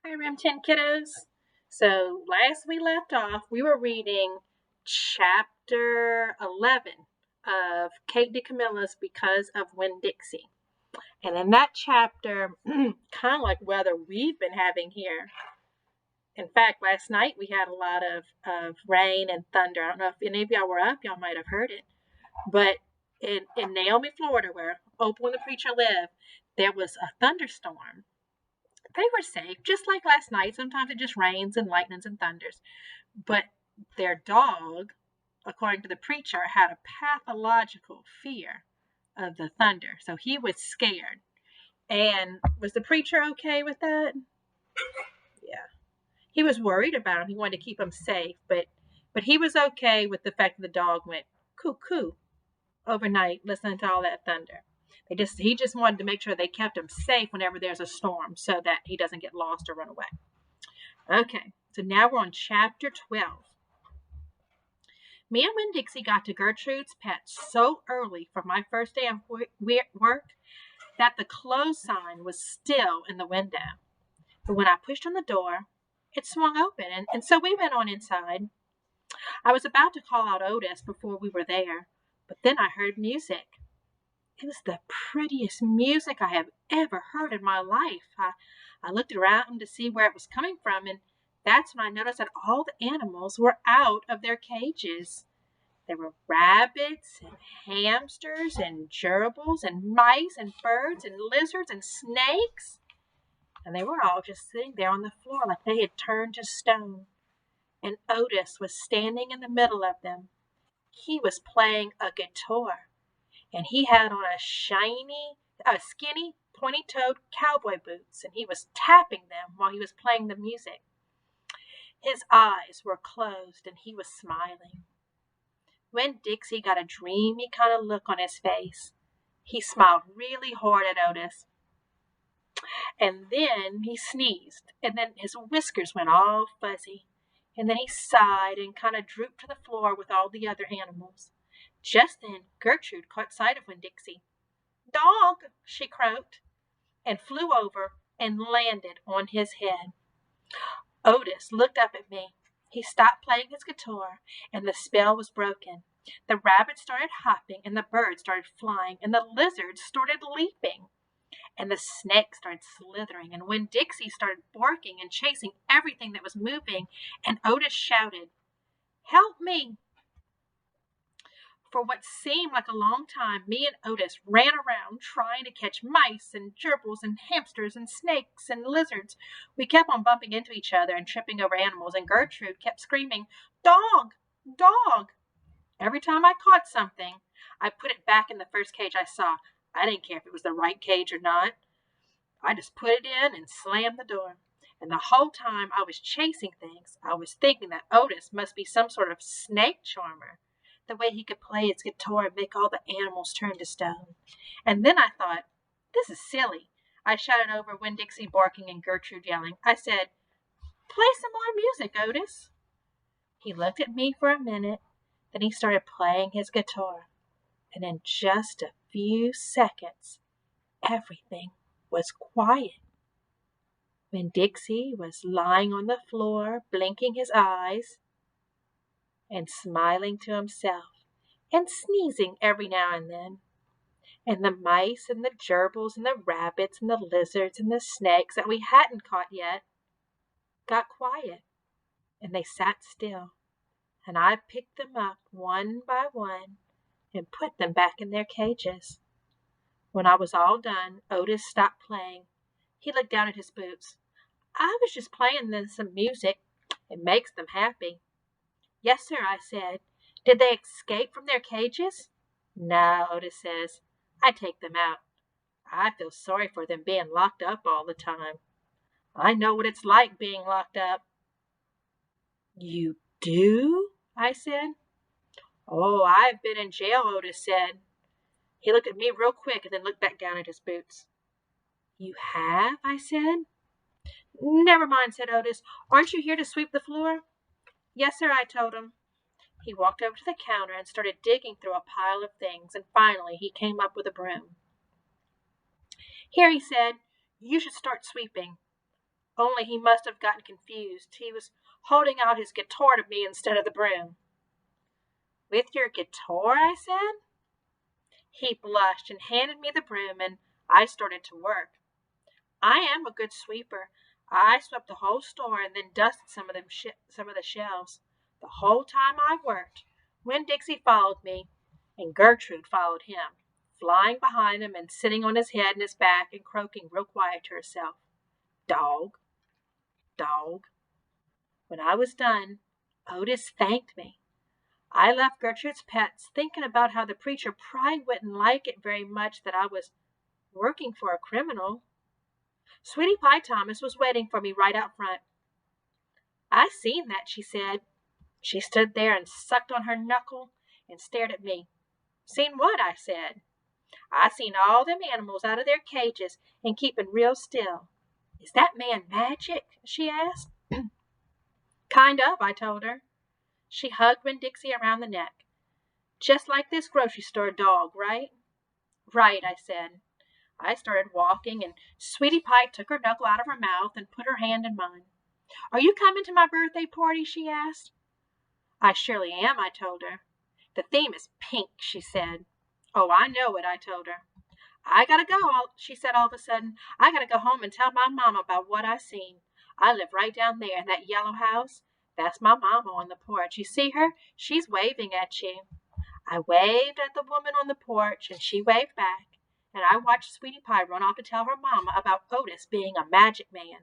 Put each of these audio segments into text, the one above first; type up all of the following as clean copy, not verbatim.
Hi, Rim 10 kiddos. So, last we left off, we were reading chapter 11 of Kate DeCamilla's Because of Winn Dixie. And in that chapter, kind of like weather we've been having here. In fact, last night we had a lot of rain and thunder. I don't know if any of y'all were up, y'all might have heard it. But in Naomi, Florida, where Opal and the preacher live, there was a thunderstorm. They were safe, just like last night. Sometimes it just rains and lightnings and thunders. But their dog, according to the preacher, had a pathological fear of the thunder. So he was scared. And was the preacher okay with that? Yeah. He was worried about him. He wanted to keep him safe, but he was okay with the fact that the dog went cuckoo overnight listening to all that thunder. He just wanted to make sure they kept him safe whenever there's a storm so that he doesn't get lost or run away. Okay, so now we're on chapter 12. Me and Winn Dixie got to Gertrude's pet so early for my first day of work that the close sign was still in the window. But when I pushed on the door, it swung open, and so we went on inside. I was about to call out Otis before we were there, but then I heard music. It was the prettiest music I have ever heard in my life. I looked around to see where it was coming from, and that's when I noticed that all the animals were out of their cages. There were rabbits and hamsters and gerbils and mice and birds and lizards and snakes. And they were all just sitting there on the floor like they had turned to stone. And Otis was standing in the middle of them. He was playing a guitar. And he had on skinny, pointy-toed cowboy boots, and he was tapping them while he was playing the music. His eyes were closed, and he was smiling. Winn Dixie got a dreamy kind of look on his face. He smiled really hard at Otis. And then he sneezed, and then his whiskers went all fuzzy. And then he sighed and kind of drooped to the floor with all the other animals. Just then, Gertrude caught sight of Winn Dixie. "Dog!" she croaked, and flew over and landed on his head. Otis looked up at me. He stopped playing his guitar, and the spell was broken. The rabbits started hopping, and the birds started flying, and the lizards started leaping, and the snakes started slithering, and Winn Dixie started barking and chasing everything that was moving, and Otis shouted, "Help me!" For what seemed like a long time, me and Otis ran around trying to catch mice and gerbils and hamsters and snakes and lizards. We kept on bumping into each other and tripping over animals, and Gertrude kept screaming, "Dog! Dog!" Every time I caught something, I put it back in the first cage I saw. I didn't care if it was the right cage or not. I just put it in and slammed the door. And the whole time I was chasing things, I was thinking that Otis must be some sort of snake charmer. The way he could play his guitar and make all the animals turn to stone. And then I thought, this is silly. I shouted over Winn Dixie barking and Gertrude yelling. I said, "Play some more music, Otis." He looked at me for a minute, then he started playing his guitar. And in just a few seconds, everything was quiet. Winn Dixie was lying on the floor, blinking his eyes and smiling to himself and sneezing every now and then. And the mice and the gerbils and the rabbits and the lizards and the snakes that we hadn't caught yet got quiet, and they sat still, and I picked them up one by one and put them back in their cages. When I was all done, Otis stopped playing. He looked down at his boots. "I was just playing them some music. It makes them happy." "Yes, sir," I said. "Did they escape from their cages?" "No," Otis says. "I take them out. I feel sorry for them being locked up all the time. I know what it's like being locked up." "You do?" I said. "Oh, I've been in jail," Otis said. He looked at me real quick and then looked back down at his boots. "You have?" I said. "Never mind," said Otis. "Aren't you here to sweep the floor?" "Yes, sir," I told him. He walked over to the counter and started digging through a pile of things, and finally he came up with a broom. "Here," he said, "you should start sweeping." only he must have gotten confused. He was holding out his guitar to me instead of the broom. With your guitar? I said. He blushed and handed me the broom, and I started to work. I am a good sweeper. I swept the whole store and then dusted some of the shelves. The whole time I worked, Winn Dixie followed me, and Gertrude followed him, flying behind him and sitting on his head and his back and croaking real quiet to herself. Dog, dog. When I was done, Otis thanked me. I left Gertrude's pets thinking about how the preacher probably wouldn't like it very much that I was working for a criminal. Sweetie Pie Thomas was waiting for me right out front. I seen that, she said. She stood there and sucked on her knuckle and stared at me. Seen what? I said. I seen all them animals out of their cages and keeping real still. Is that man magic? She asked. Kind of, I told her. She hugged Winn Dixie around the neck. Just like this grocery store dog, right? Right, I said. I started walking, and Sweetie Pie took her knuckle out of her mouth and put her hand in mine. Are you coming to my birthday party? She asked. I surely am, I told her. The theme is pink, she said. Oh, I know it, I told her. I gotta go, she said all of a sudden. I gotta go home and tell my mama about what I seen. I live right down there in that yellow house. That's my mama on the porch. You see her? She's waving at you. I waved at the woman on the porch, and she waved back, and I watched Sweetie Pie run off to tell her mama about Otis being a magic man.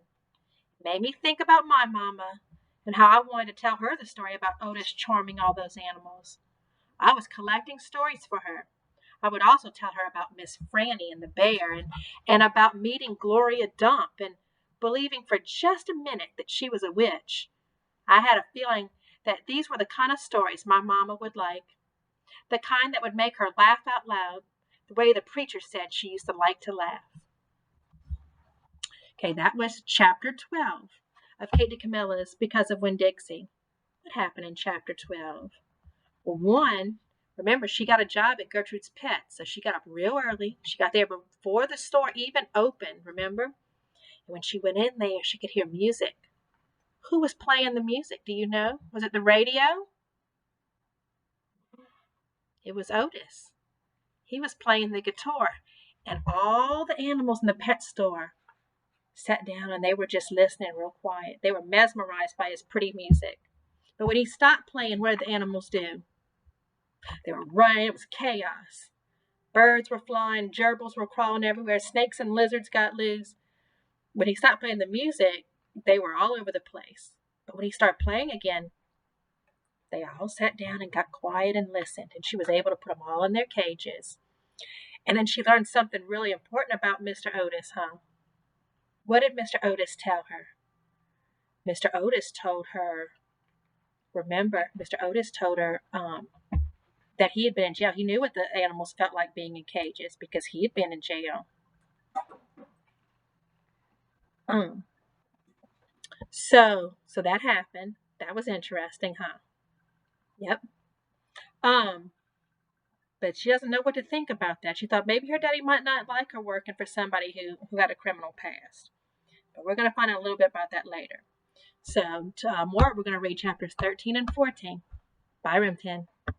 It made me think about my mama and how I wanted to tell her the story about Otis charming all those animals. I was collecting stories for her. I would also tell her about Miss Franny and the bear, and about meeting Gloria Dump and believing for just a minute that she was a witch. I had a feeling that these were the kind of stories my mama would like, the kind that would make her laugh out loud, the way the preacher said she used to like to laugh. Okay, that was chapter 12 of Kate DeCamilla's Because of Winn Dixie. What happened in chapter 12? Well, one, remember, she got a job at Gertrude's Pet, so she got up real early. She got there before the store even opened, remember? And when she went in there, she could hear music. Who was playing the music? Do you know? Was it the radio? It was Otis. He was playing the guitar, and all the animals in the pet store sat down and they were just listening real quiet. They were mesmerized by his pretty music. But when he stopped playing, what did the animals do? They were running. It was chaos. Birds were flying, gerbils were crawling everywhere, snakes and lizards got loose. When he stopped playing the music, they were all over the place. But when he started playing again, they all sat down and got quiet and listened, and she was able to put them all in their cages. And then she learned something really important about Mr. Otis, huh? What did Mr. Otis tell her? Mr. Otis told her, Mr. Otis told her that he had been in jail. He knew what the animals felt like being in cages because he had been in jail. So that happened. That was interesting, huh? Yep. But she doesn't know what to think about that. She thought maybe her daddy might not like her working for somebody who had a criminal past. But we're going to find out a little bit about that later. So, more, we're going to read chapters 13 and 14. Bye, Room 10.